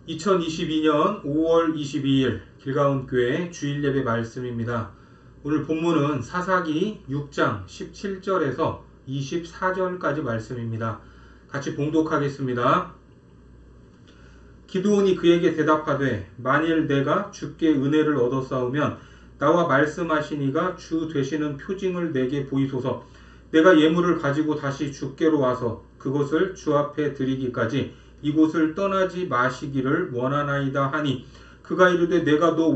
2022년 5월 22일 길가온교회 주일예배 말씀입니다. 오늘 본문은 사사기 6장 17절에서 24절까지 말씀입니다. 같이 봉독하겠습니다. 기드온이 그에게 대답하되 만일 내가 주께 은혜를 얻었사오면 나와 말씀하시니가 주 되시는 표징을 내게 보이소서. 내가 예물을 가지고 다시 주께로 와서 그것을 주 앞에 드리기까지 이곳을 떠나지 마시기를 원하나이다 하니 그가 이르되 내가 너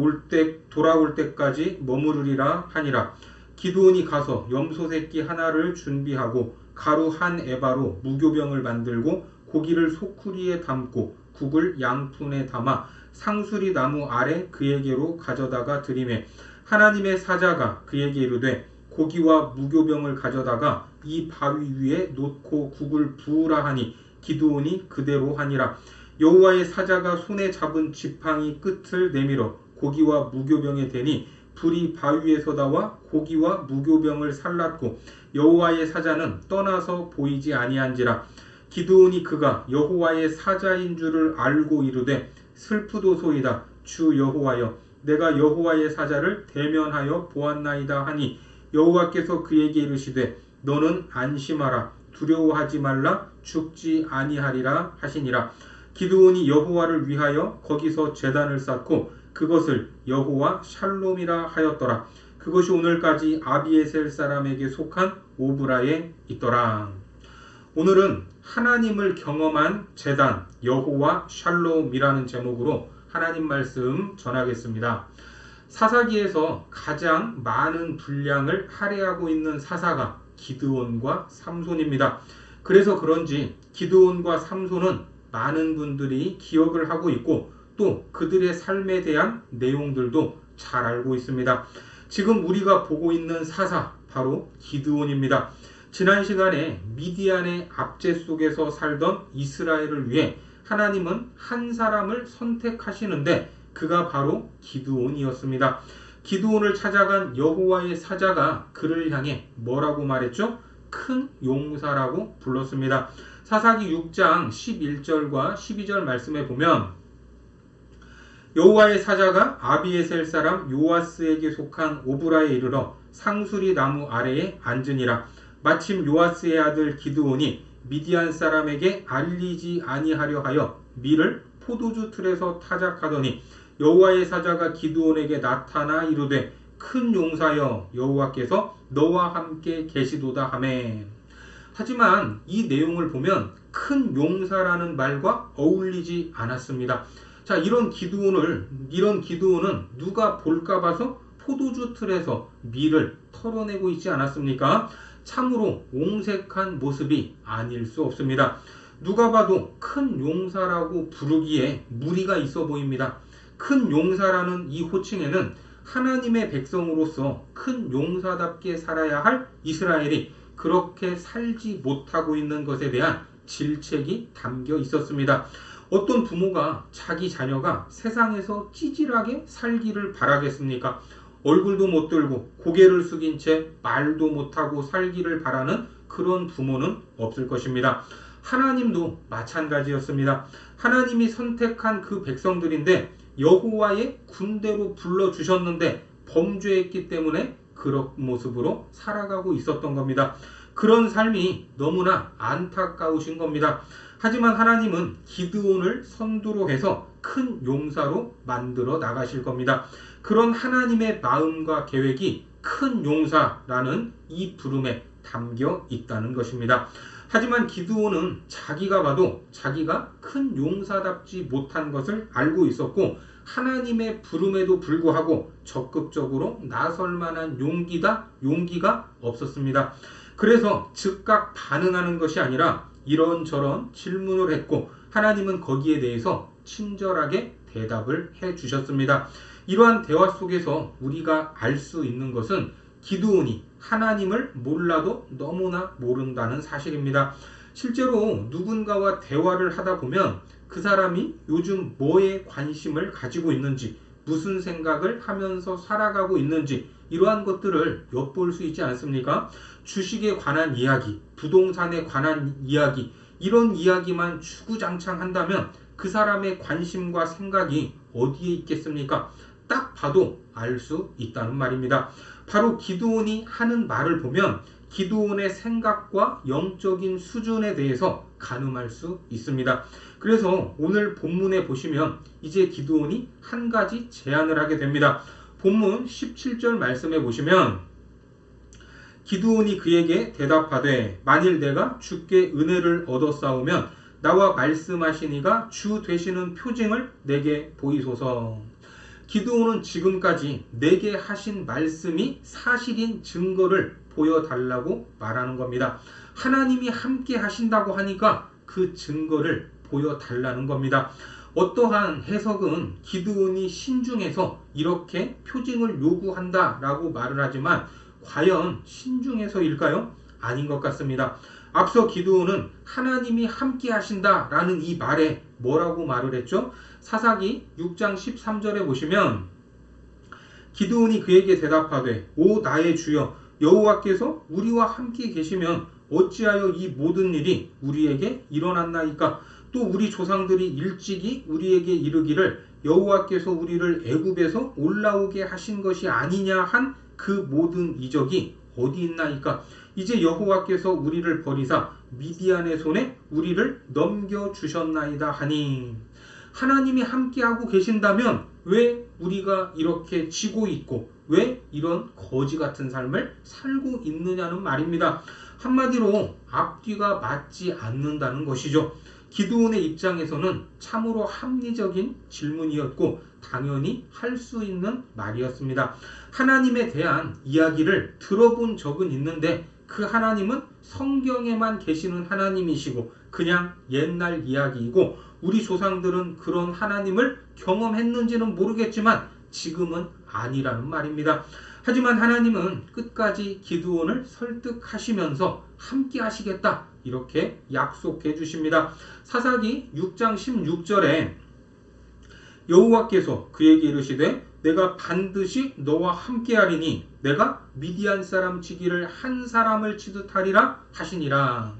돌아올 때까지 머무르리라 하니라. 기드온이 가서 염소 새끼 하나를 준비하고 가루 한 에바로 무교병을 만들고 고기를 소쿠리에 담고 국을 양푼에 담아 상수리 나무 아래 그에게로 가져다가 드리매 하나님의 사자가 그에게 이르되 고기와 무교병을 가져다가 이 바위 위에 놓고 국을 부으라 하니 기드온이 그대로 하니라. 여호와의 사자가 손에 잡은 지팡이 끝을 내밀어 고기와 무교병에 대니 불이 바위에서 나와 고기와 무교병을 살랐고 여호와의 사자는 떠나서 보이지 아니한지라. 기드온이 그가 여호와의 사자인 줄을 알고 이르되 슬프도소이다. 주 여호와여, 내가 여호와의 사자를 대면하여 보았나이다 하니 여호와께서 그에게 이르시되 너는 안심하라. 두려워하지 말라. 죽지 아니하리라 하시니라. 기드온이 여호와를 위하여 거기서 제단을 쌓고 그것을 여호와 샬롬이라 하였더라. 그것이 오늘까지 아비에셀 사람에게 속한 오브라에 있더라. 오늘은 하나님을 경험한 제단 여호와 샬롬이라는 제목으로 하나님 말씀 전하겠습니다. 사사기에서 가장 많은 분량을 할애하고 있는 사사가 기드온과 삼손입니다. 그래서 그런지 기드온과 삼손은 많은 분들이 기억을 하고 있고 또 그들의 삶에 대한 내용들도 잘 알고 있습니다. 지금 우리가 보고 있는 사사 바로 기드온입니다. 지난 시간에 미디안의 압제 속에서 살던 이스라엘을 위해 하나님은 한 사람을 선택하시는데 그가 바로 기드온이었습니다. 기드온을 찾아간 여호와의 사자가 그를 향해 뭐라고 말했죠? 큰 용사라고 불렀습니다. 사사기 6장 11절과 12절 말씀에 보면 여호와의 사자가 아비에셀 사람 요아스에게 속한 오브라에 이르러 상수리 나무 아래에 앉으니라. 마침 요아스의 아들 기드온이 미디안 사람에게 알리지 아니하려 하여 밀을 포도주 틀에서 타작하더니 여호와의 사자가 기드온에게 나타나 이르되 큰 용사여, 여호와께서 너와 함께 계시도다 하매. 하지만 이 내용을 보면 큰 용사라는 말과 어울리지 않았습니다. 자, 이런 기드온은 누가 볼까 봐서 포도주 틀에서 밀을 털어내고 있지 않았습니까? 참으로 옹색한 모습이 아닐 수 없습니다. 누가 봐도 큰 용사라고 부르기에 무리가 있어 보입니다. 큰 용사라는 이 호칭에는 하나님의 백성으로서 큰 용사답게 살아야 할 이스라엘이 그렇게 살지 못하고 있는 것에 대한 질책이 담겨 있었습니다. 어떤 부모가 자기 자녀가 세상에서 찌질하게 살기를 바라겠습니까? 얼굴도 못 들고 고개를 숙인 채 말도 못하고 살기를 바라는 그런 부모는 없을 것입니다. 하나님도 마찬가지였습니다. 하나님이 선택한 그 백성들인데 여호와의 군대로 불러주셨는데 범죄했기 때문에 그런 모습으로 살아가고 있었던 겁니다. 그런 삶이 너무나 안타까우신 겁니다. 하지만 하나님은 기드온을 선두로 해서 큰 용사로 만들어 나가실 겁니다. 그런 하나님의 마음과 계획이 큰 용사라는 이 부름에 담겨 있다는 것입니다. 하지만 기드온은 자기가 봐도 자기가 큰 용사답지 못한 것을 알고 있었고 하나님의 부름에도 불구하고 적극적으로 나설 만한 용기가 없었습니다. 그래서 즉각 반응하는 것이 아니라 이런저런 질문을 했고 하나님은 거기에 대해서 친절하게 대답을 해 주셨습니다. 이러한 대화 속에서 우리가 알 수 있는 것은 기드온이 하나님을 몰라도 너무나 모른다는 사실입니다. 실제로 누군가와 대화를 하다 보면 그 사람이 요즘 뭐에 관심을 가지고 있는지, 무슨 생각을 하면서 살아가고 있는지 이러한 것들을 엿볼 수 있지 않습니까? 주식에 관한 이야기, 부동산에 관한 이야기, 이런 이야기만 주구장창 한다면 그 사람의 관심과 생각이 어디에 있겠습니까? 딱 봐도 알 수 있다는 말입니다. 바로 기드온이 하는 말을 보면 기드온의 생각과 영적인 수준에 대해서 가늠할 수 있습니다. 그래서 오늘 본문에 보시면 이제 기드온이 한 가지 제안을 하게 됩니다. 본문 17절 말씀에 보시면 기드온이 그에게 대답하되 만일 내가 주께 은혜를 얻었사오면 나와 말씀하시니가 주 되시는 표징을 내게 보이소서. 기드온은 지금까지 내게 하신 말씀이 사실인 증거를 보여달라고 말하는 겁니다. 하나님이 함께 하신다고 하니까 그 증거를 보여달라는 겁니다. 어떠한 해석은 기드온이 신중해서 이렇게 표징을 요구한다라고 말을 하지만 과연 신중해서일까요? 아닌 것 같습니다. 앞서 기드온은 하나님이 함께 하신다라는 이 말에 뭐라고 말을 했죠? 사사기 6장 13절에 보시면 기드온이 그에게 대답하되 오 나의 주여 여호와께서 우리와 함께 계시면 어찌하여 이 모든 일이 우리에게 일어났나이까? 또 우리 조상들이 일찍이 우리에게 이르기를 여호와께서 우리를 애굽에서 올라오게 하신 것이 아니냐 한 그 모든 이적이 어디 있나이까? 이제 여호와께서 우리를 버리사 미디안의 손에 우리를 넘겨주셨나이다 하니 하나님이 함께하고 계신다면 왜 우리가 이렇게 지고 있고 왜 이런 거지 같은 삶을 살고 있느냐는 말입니다. 한마디로 앞뒤가 맞지 않는다는 것이죠. 기드온의 입장에서는 참으로 합리적인 질문이었고 당연히 할 수 있는 말이었습니다. 하나님에 대한 이야기를 들어본 적은 있는데 그 하나님은 성경에만 계시는 하나님이시고 그냥 옛날 이야기이고 우리 조상들은 그런 하나님을 경험했는지는 모르겠지만 지금은 아니라는 말입니다. 하지만 하나님은 끝까지 기드온을 설득하시면서 함께 하시겠다 이렇게 약속해 주십니다. 사사기 6장 16절에 여호와께서 그에게 이르시되 내가 반드시 너와 함께하리니 내가 미디안 사람 치기를 한 사람을 치듯 하리라 하시니라.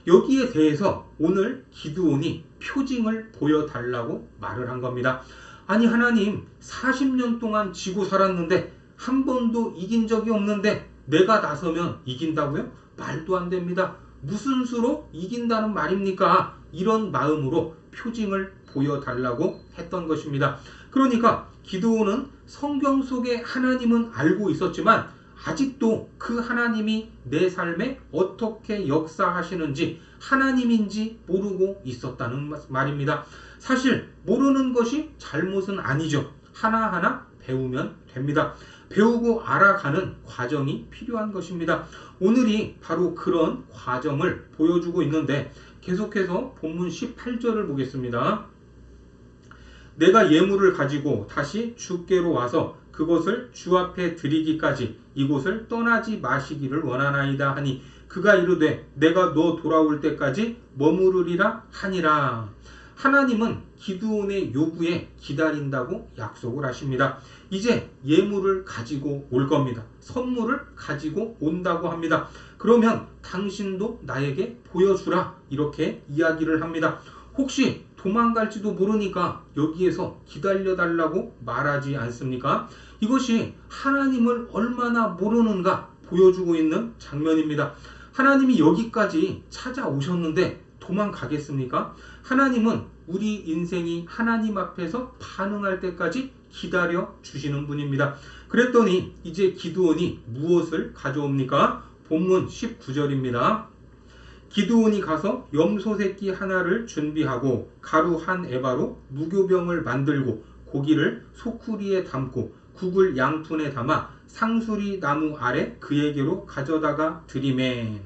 여기에 대해서 오늘 기드온이 표징을 보여달라고 말을 한 겁니다. 아니 하나님 40년 동안 지고 살았는데 한 번도 이긴 적이 없는데 내가 나서면 이긴다고요? 말도 안 됩니다. 무슨 수로 이긴다는 말입니까? 이런 마음으로 표징을 보여달라고 했던 것입니다. 그러니까 기드온은 성경 속의 하나님은 알고 있었지만 아직도 그 하나님이 내 삶에 어떻게 역사하시는지 하나님인지 모르고 있었다는 말입니다. 사실 모르는 것이 잘못은 아니죠. 하나하나 배우면 됩니다. 배우고 알아가는 과정이 필요한 것입니다. 오늘이 바로 그런 과정을 보여주고 있는데 계속해서 본문 18절을 보겠습니다. 내가 예물을 가지고 다시 주께로 와서 그것을 주 앞에 드리기까지 이곳을 떠나지 마시기를 원하나이다 하니 그가 이르되 내가 너 돌아올 때까지 머무르리라 하니라. 하나님은 기드온의 요구에 기다린다고 약속을 하십니다. 이제 예물을 가지고 올 겁니다. 선물을 가지고 온다고 합니다. 그러면 당신도 나에게 보여주라 이렇게 이야기를 합니다. 혹시 도망갈지도 모르니까 여기에서 기다려달라고 말하지 않습니까? 이것이 하나님을 얼마나 모르는가 보여주고 있는 장면입니다. 하나님이 여기까지 찾아오셨는데 도망가겠습니까? 하나님은 우리 인생이 하나님 앞에서 반응할 때까지 기다려 주시는 분입니다. 그랬더니 이제 기드온이 무엇을 가져옵니까? 본문 19절입니다. 기드온이 가서 염소 새끼 하나를 준비하고 가루 한 에바로 무교병을 만들고 고기를 소쿠리에 담고 국을 양푼에 담아 상수리 나무 아래 그에게로 가져다가 드리매.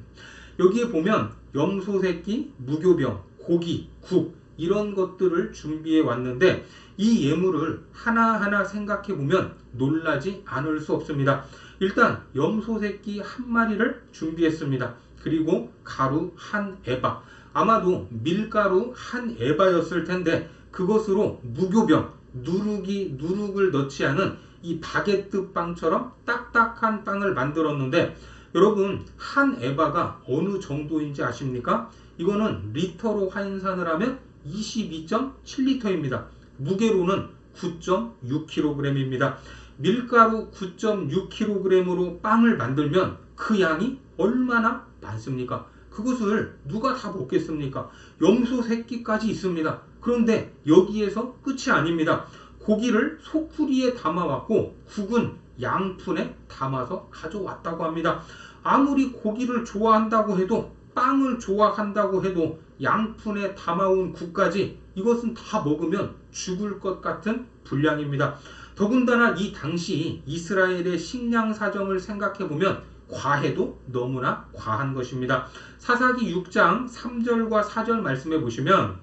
여기에 보면 염소 새끼, 무교병, 고기, 국 이런 것들을 준비해 왔는데 이 예물을 하나하나 생각해 보면 놀라지 않을 수 없습니다. 일단 염소 새끼 한 마리를 준비했습니다. 그리고 가루 한 에바, 아마도 밀가루 한 에바였을 텐데 그것으로 무교병, 누룩을 넣지 않은 이 바게트 빵처럼 딱딱한 빵을 만들었는데 여러분 한 에바가 어느 정도인지 아십니까? 이거는 리터로 환산을 하면 22.7리터입니다. 무게로는 9.6kg입니다. 밀가루 9.6kg으로 빵을 만들면 그 양이 얼마나 많습니까? 그것을 누가 다 먹겠습니까? 염소 새끼까지 있습니다. 그런데 여기에서 끝이 아닙니다. 고기를 소쿠리에 담아왔고 국은 양푼에 담아서 가져왔다고 합니다. 아무리 고기를 좋아한다고 해도 빵을 좋아한다고 해도 양푼에 담아온 국까지 이것은 다 먹으면 죽을 것 같은 분량입니다. 더군다나 이 당시 이스라엘의 식량 사정을 생각해보면 과해도 너무나 과한 것입니다. 사사기 6장 3절과 4절 말씀해 보시면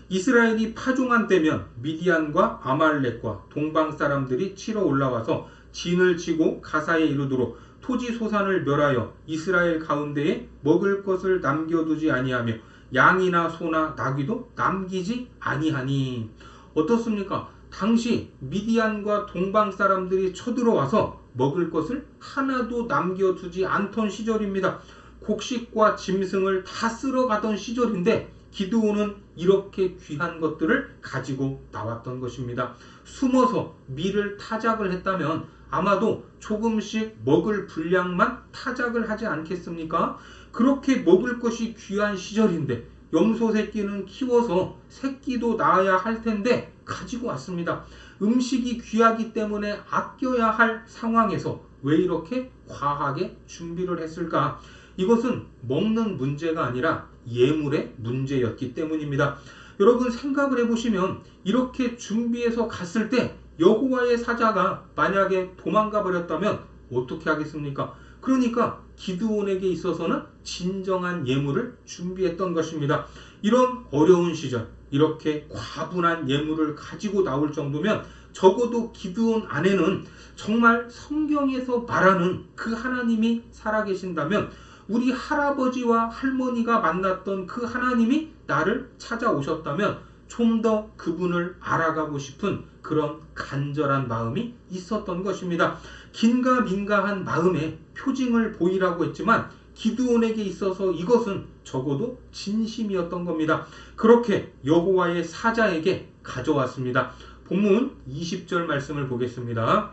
이스라엘이 파종한 때면 미디안과 아말렉과 동방 사람들이 치러 올라와서 진을 치고 가사에 이르도록 토지 소산을 멸하여 이스라엘 가운데에 먹을 것을 남겨두지 아니하며 양이나 소나 나귀도 남기지 아니하니. 어떻습니까? 당시 미디안과 동방 사람들이 쳐들어와서 먹을 것을 하나도 남겨두지 않던 시절입니다. 곡식과 짐승을 다 쓸어가던 시절인데 기드온은 이렇게 귀한 것들을 가지고 나왔던 것입니다. 숨어서 밀을 타작을 했다면 아마도 조금씩 먹을 분량만 타작을 하지 않겠습니까? 그렇게 먹을 것이 귀한 시절인데 염소 새끼는 키워서 새끼도 낳아야 할 텐데 가지고 왔습니다. 음식이 귀하기 때문에 아껴야 할 상황에서 왜 이렇게 과하게 준비를 했을까? 이것은 먹는 문제가 아니라 예물의 문제였기 때문입니다. 여러분 생각을 해보시면 이렇게 준비해서 갔을 때 여호와의 사자가 만약에 도망가 버렸다면 어떻게 하겠습니까? 그러니까 기드온에게 있어서는 진정한 예물을 준비했던 것입니다. 이런 어려운 시절 이렇게 과분한 예물을 가지고 나올 정도면 적어도 기드온 안에는 정말 성경에서 말하는 그 하나님이 살아계신다면 우리 할아버지와 할머니가 만났던 그 하나님이 나를 찾아오셨다면 좀 더 그분을 알아가고 싶은 그런 간절한 마음이 있었던 것입니다. 긴가민가한 마음에 표징을 보이라고 했지만 기드온에게 있어서 이것은 적어도 진심이었던 겁니다. 그렇게 여호와의 사자에게 가져왔습니다. 본문 20절 말씀을 보겠습니다.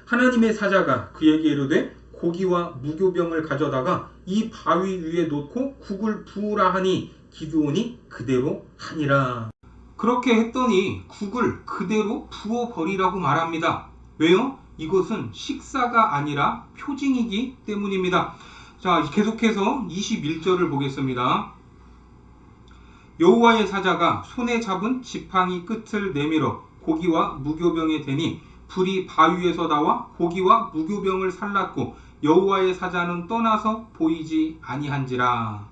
하나님의 사자가 그에게 이르되 고기와 무교병을 가져다가 이 바위 위에 놓고 국을 부으라 하니 기드온이 그대로 하니라. 그렇게 했더니 국을 그대로 부어버리라고 말합니다. 왜요? 이것은 식사가 아니라 표징이기 때문입니다. 자, 계속해서 21절을 보겠습니다. 여호와의 사자가 손에 잡은 지팡이 끝을 내밀어 고기와 무교병에 대니 불이 바위에서 나와 고기와 무교병을 살랐고 여호와의 사자는 떠나서 보이지 아니한지라.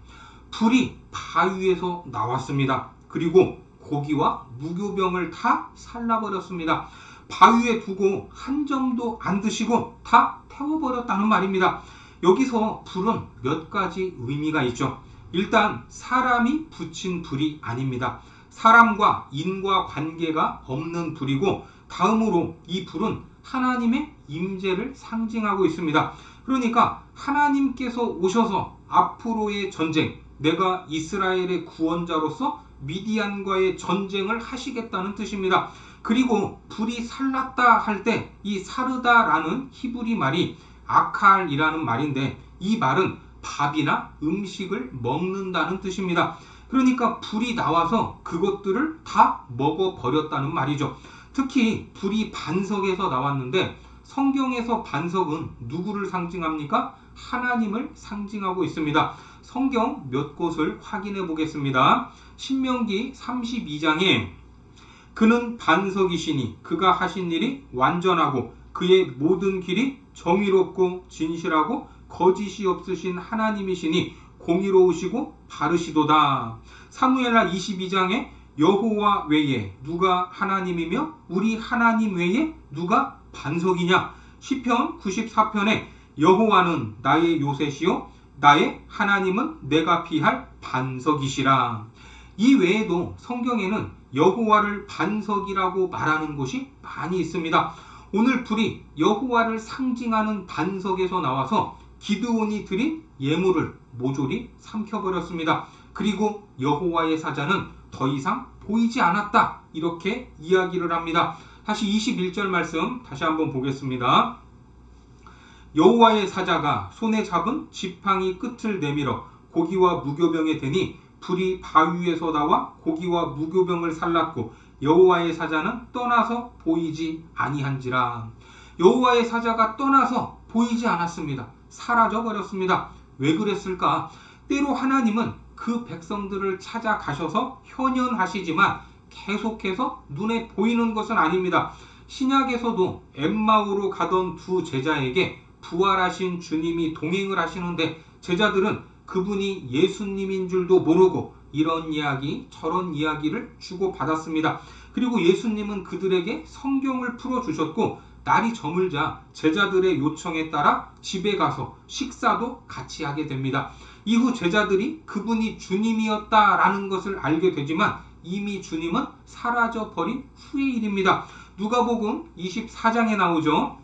불이 바위에서 나왔습니다. 그리고 고기와 무교병을 다 살라버렸습니다. 바위에 두고 한 점도 안 드시고 다 태워버렸다는 말입니다. 여기서 불은 몇 가지 의미가 있죠. 일단 사람이 붙인 불이 아닙니다. 사람과 인과 관계가 없는 불이고 다음으로 이 불은 하나님의 임재를 상징하고 있습니다. 그러니까 하나님께서 오셔서 앞으로의 전쟁, 내가 이스라엘의 구원자로서 미디안과의 전쟁을 하시겠다는 뜻입니다. 그리고 불이 살랐다 할 때 이 사르다라는 히브리 말이 아칼이라는 말인데 이 말은 밥이나 음식을 먹는다는 뜻입니다. 그러니까 불이 나와서 그것들을 다 먹어버렸다는 말이죠. 특히 불이 반석에서 나왔는데 성경에서 반석은 누구를 상징합니까? 하나님을 상징하고 있습니다. 성경 몇 곳을 확인해 보겠습니다. 신명기 32장에 그는 반석이시니 그가 하신 일이 완전하고 그의 모든 길이 정의롭고 진실하고 거짓이 없으신 하나님이시니 공의로우시고 바르시도다. 사무엘하 22장에 여호와 외에 누가 하나님이며 우리 하나님 외에 누가 반석이냐. 시편 94편에 여호와는 나의 요새시요 나의 하나님은 내가 피할 반석이시라. 이 외에도 성경에는 여호와를 반석이라고 말하는 곳이 많이 있습니다. 오늘 불이 여호와를 상징하는 반석에서 나와서 기드온이 드린 예물을 모조리 삼켜버렸습니다. 그리고 여호와의 사자는 더 이상 보이지 않았다. 이렇게 이야기를 합니다. 다시 21절 말씀 다시 한번 보겠습니다. 여호와의 사자가 손에 잡은 지팡이 끝을 내밀어 고기와 무교병에 대니 불이 바위에서 나와 고기와 무교병을 살랐고 여호와의 사자는 떠나서 보이지 아니한지라. 여호와의 사자가 떠나서 보이지 않았습니다. 사라져 버렸습니다. 왜 그랬을까? 때로 하나님은 그 백성들을 찾아가셔서 현현하시지만 계속해서 눈에 보이는 것은 아닙니다. 신약에서도 엠마오로 가던 두 제자에게 부활하신 주님이 동행을 하시는데 제자들은 그분이 예수님인 줄도 모르고 이런 이야기 저런 이야기를 주고받았습니다. 그리고 예수님은 그들에게 성경을 풀어주셨고 날이 저물자 제자들의 요청에 따라 집에 가서 식사도 같이 하게 됩니다. 이후 제자들이 그분이 주님이었다라는 것을 알게 되지만 이미 주님은 사라져버린 후의 일입니다. 누가복음 24장에 나오죠.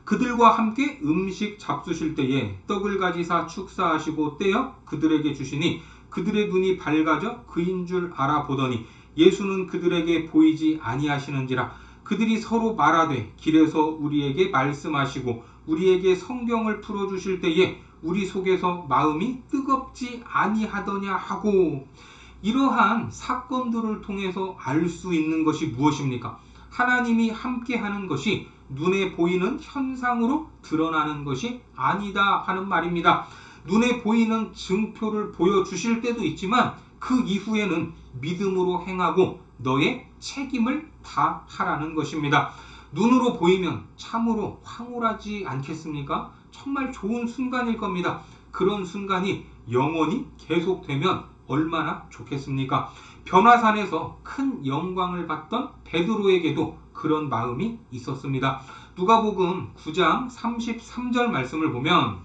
그들과 함께 음식 잡수실 때에 떡을 가지사 축사하시고 떼어 그들에게 주시니 그들의 눈이 밝아져 그인 줄 알아보더니 예수는 그들에게 보이지 아니하시는지라. 그들이 서로 말하되 길에서 우리에게 말씀하시고 우리에게 성경을 풀어주실 때에 우리 속에서 마음이 뜨겁지 아니하더냐 하고. 이러한 사건들을 통해서 알 수 있는 것이 무엇입니까? 하나님이 함께하는 것이 눈에 보이는 현상으로 드러나는 것이 아니다 하는 말입니다. 눈에 보이는 증표를 보여주실 때도 있지만 그 이후에는 믿음으로 행하고 너의 책임을 다하라는 것입니다. 눈으로 보이면 참으로 황홀하지 않겠습니까? 정말 좋은 순간일 겁니다. 그런 순간이 영원히 계속되면 얼마나 좋겠습니까? 변화산에서 큰 영광을 받던 베드로에게도 그런 마음이 있었습니다. 누가복음 9장 33절 말씀을 보면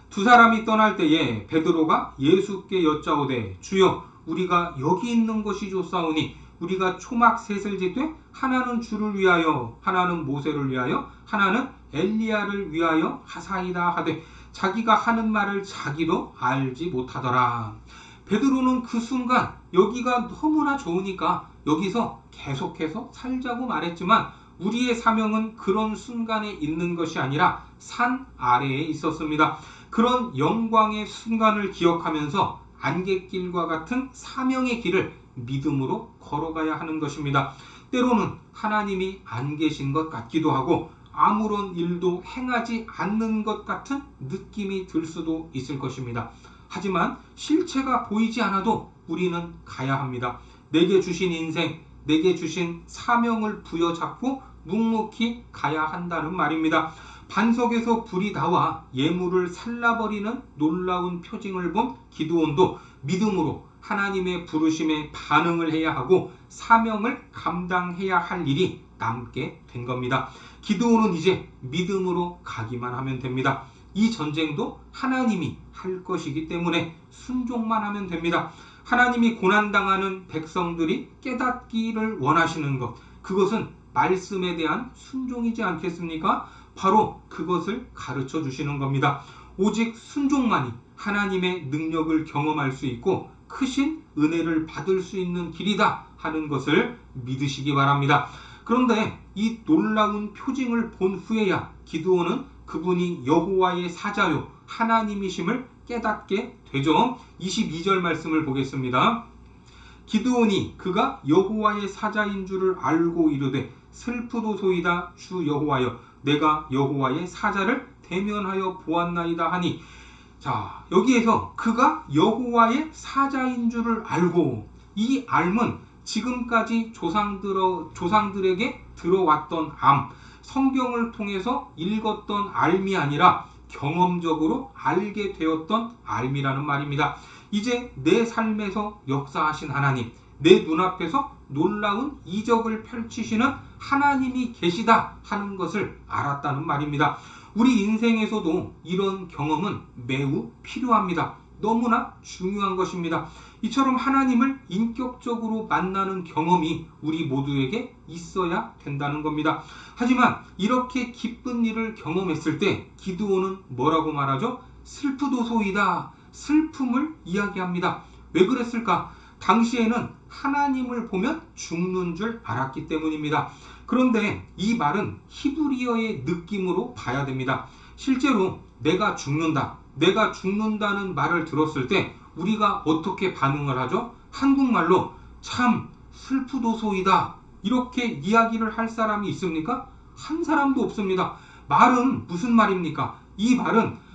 두 사람이 떠날 때에 베드로가 예수께 여짜오되 주여 우리가 여기 있는 것이 좋사오니 우리가 초막 셋을 짓되 하나는 주를 위하여 하나는 모세를 위하여 하나는 엘리야를 위하여 하사이다 하되 자기가 하는 말을 자기도 알지 못하더라. 베드로는 그 순간 여기가 너무나 좋으니까 여기서 계속해서 살자고 말했지만 우리의 사명은 그런 순간에 있는 것이 아니라 산 아래에 있었습니다. 그런 영광의 순간을 기억하면서 안갯길과 같은 사명의 길을 믿음으로 걸어가야 하는 것입니다. 때로는 하나님이 안 계신 것 같기도 하고 아무런 일도 행하지 않는 것 같은 느낌이 들 수도 있을 것입니다. 하지만 실체가 보이지 않아도 우리는 가야 합니다. 내게 주신 인생, 내게 주신 사명을 부여잡고 묵묵히 가야 한다는 말입니다. 반석에서 불이 나와 예물을 살라버리는 놀라운 표징을 본 기드온도 믿음으로 하나님의 부르심에 반응을 해야 하고 사명을 감당해야 할 일이 남게 된 겁니다. 기드온은 이제 믿음으로 가기만 하면 됩니다. 이 전쟁도 하나님이 할 것이기 때문에 순종만 하면 됩니다. 하나님이 고난당하는 백성들이 깨닫기를 원하시는 것, 그것은 말씀에 대한 순종이지 않겠습니까? 바로 그것을 가르쳐 주시는 겁니다. 오직 순종만이 하나님의 능력을 경험할 수 있고 크신 은혜를 받을 수 있는 길이다 하는 것을 믿으시기 바랍니다. 그런데 이 놀라운 표징을 본 후에야 기드온은 그분이 여호와의 사자요 하나님이심을 깨닫게 되죠. 22절 말씀을 보겠습니다. 기드온이 그가 여호와의 사자인 줄을 알고 이르되 슬프도소이다 주 여호와여 내가 여호와의 사자를 대면하여 보았나이다 하니. 자, 여기에서 그가 여호와의 사자인 줄을 알고, 이 알은 지금까지 조상들에게 들어왔던 암, 성경을 통해서 읽었던 알미 아니라 경험적으로 알게 되었던 알미라는 말입니다. 이제 내 삶에서 역사하신 하나님, 내 눈앞에서 놀라운 이적을 펼치시는 하나님이 계시다 하는 것을 알았다는 말입니다. 우리 인생에서도 이런 경험은 매우 필요합니다. 너무나 중요한 것입니다. 이처럼 하나님을 인격적으로 만나는 경험이 우리 모두에게 있어야 된다는 겁니다. 하지만 이렇게 기쁜 일을 경험했을 때 기드온은 뭐라고 말하죠? 슬프도소이다. 슬픔을 이야기합니다. 왜 그랬을까? 당시에는 하나님을 보면 죽는 줄 알았기 때문입니다. 그런데 이 말은 히브리어의 느낌으로 봐야 됩니다. 실제로 내가 죽는다는 말을 들었을 때 우리가 어떻게 반응을 하죠? 한국말로 참 슬프도소이다 이렇게 이야기를 할 사람이 있습니까? 한 사람도 없습니다. 말은 무슨 말입니까? 이 말은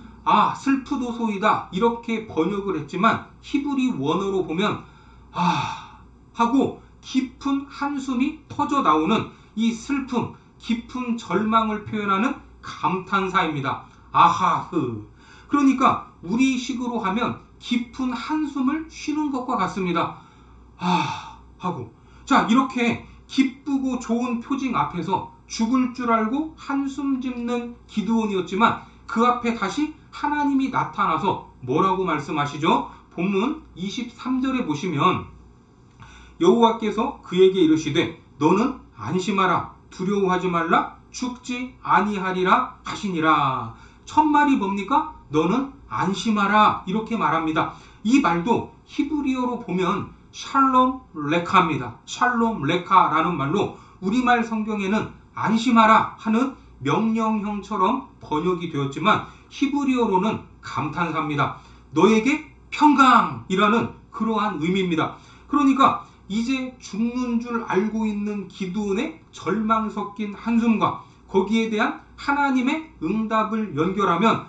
슬프도소이다 이렇게 번역을 했지만 히브리 원어로 보면 하고 깊은 한숨이 터져 나오는 이 슬픔, 깊은 절망을 표현하는 감탄사입니다. 아하흐. 그러니까 우리식으로 하면 깊은 한숨을 쉬는 것과 같습니다. 하고. 자, 이렇게 기쁘고 좋은 표징 앞에서 죽을 줄 알고 한숨 짓는 기드온이었지만 그 앞에 다시 하나님이 나타나서 뭐라고 말씀하시죠? 본문 23절에 보시면 여호와께서 그에게 이르시되 너는 안심하라 두려워하지 말라 죽지 아니하리라 하시니라. 첫 말이 뭡니까? 너는 안심하라 이렇게 말합니다. 이 말도 히브리어로 보면 샬롬 레카입니다. 샬롬 레카라는 말로 우리말 성경에는 안심하라 하는 명령형처럼 번역이 되었지만 히브리어로는 감탄사입니다. 너에게 평강이라는 그러한 의미입니다. 그러니까 이제 죽는 줄 알고 있는 기드온의 절망 섞인 한숨과 거기에 대한 하나님의 응답을 연결하면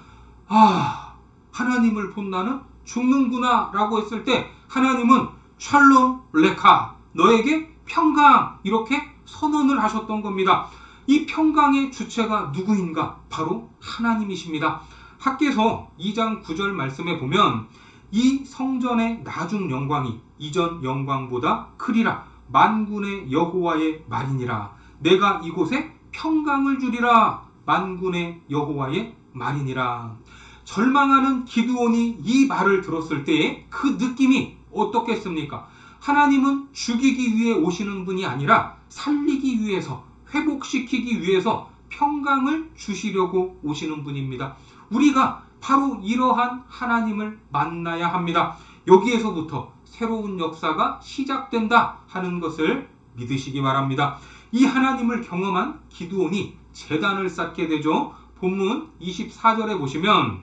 하나님을 본 나는 죽는구나 라고 했을 때 하나님은 샬롬 레카 너에게 평강 이렇게 선언을 하셨던 겁니다. 이 평강의 주체가 누구인가? 바로 하나님이십니다. 학개서 2장 9절 말씀에 보면 이 성전의 나중 영광이 이전 영광보다 크리라 만군의 여호와의 말이니라. 내가 이곳에 평강을 주리라 만군의 여호와의 말이니라. 절망하는 기드온이 이 말을 들었을 때의 그 느낌이 어떻겠습니까? 하나님은 죽이기 위해 오시는 분이 아니라 살리기 위해서 회복시키기 위해서 평강을 주시려고 오시는 분입니다. 우리가 바로 이러한 하나님을 만나야 합니다. 여기에서부터 새로운 역사가 시작된다 하는 것을 믿으시기 바랍니다. 이 하나님을 경험한 기드온이 제단을 쌓게 되죠. 본문 24절에 보시면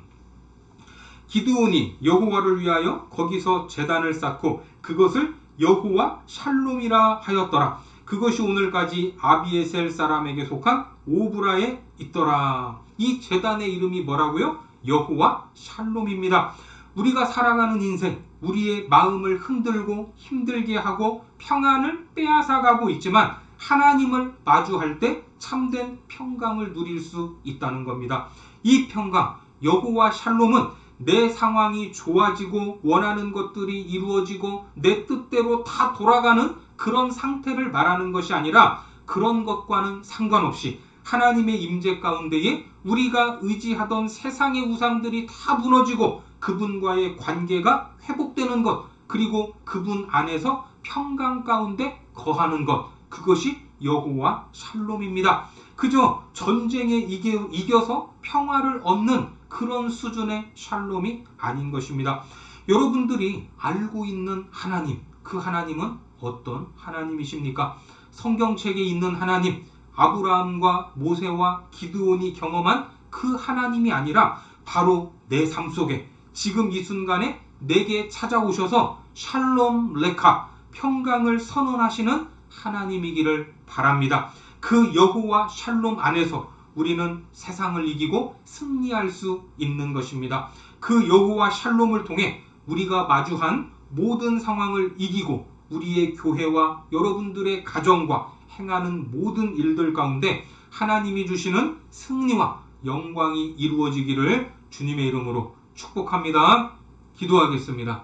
기드온이 여호와를 위하여 거기서 제단을 쌓고 그것을 여호와 샬롬이라 하였더라. 그것이 오늘까지 아비에셀 사람에게 속한 오브라에 있더라. 이 제단의 이름이 뭐라고요? 여호와 샬롬입니다. 우리가 살아가는 인생, 우리의 마음을 흔들고 힘들게 하고 평안을 빼앗아가고 있지만 하나님을 마주할 때 참된 평강을 누릴 수 있다는 겁니다. 이 평강, 여호와 샬롬은 내 상황이 좋아지고 원하는 것들이 이루어지고 내 뜻대로 다 돌아가는 그런 상태를 말하는 것이 아니라 그런 것과는 상관없이 하나님의 임재 가운데에 우리가 의지하던 세상의 우상들이 다 무너지고 그분과의 관계가 회복되는 것, 그리고 그분 안에서 평강 가운데 거하는 것, 그것이 여호와 샬롬입니다. 그저 전쟁에 이겨서 평화를 얻는 그런 수준의 샬롬이 아닌 것입니다. 여러분들이 알고 있는 하나님, 그 하나님은 어떤 하나님이십니까? 성경책에 있는 하나님, 아브라함과 모세와 기드온이 경험한 그 하나님이 아니라 바로 내 삶 속에 지금 이 순간에 내게 찾아오셔서 샬롬 레카, 평강을 선언하시는 하나님이기를 바랍니다. 그 여호와 샬롬 안에서 우리는 세상을 이기고 승리할 수 있는 것입니다. 그 여호와 샬롬을 통해 우리가 마주한 모든 상황을 이기고 우리의 교회와 여러분들의 가정과 행하는 모든 일들 가운데 하나님이 주시는 승리와 영광이 이루어지기를 주님의 이름으로 축복합니다. 기도하겠습니다.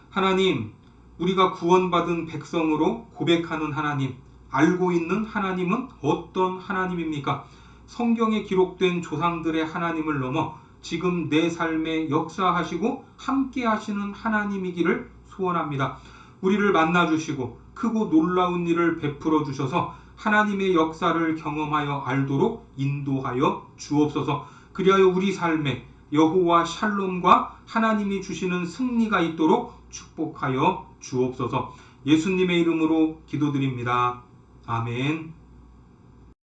하나님, 우리가 구원받은 백성으로 고백하는 하나님, 알고 있는 하나님은 어떤 하나님입니까? 성경에 기록된 조상들의 하나님을 넘어 지금 내 삶에 역사하시고 함께 하시는 하나님이기를 소원합니다. 우리를 만나주시고 크고 놀라운 일을 베풀어 주셔서 하나님의 역사를 경험하여 알도록 인도하여 주옵소서. 그리하여 우리 삶에 여호와 샬롬과 하나님이 주시는 승리가 있도록 축복하여 주옵소서. 예수님의 이름으로 기도드립니다. 아멘.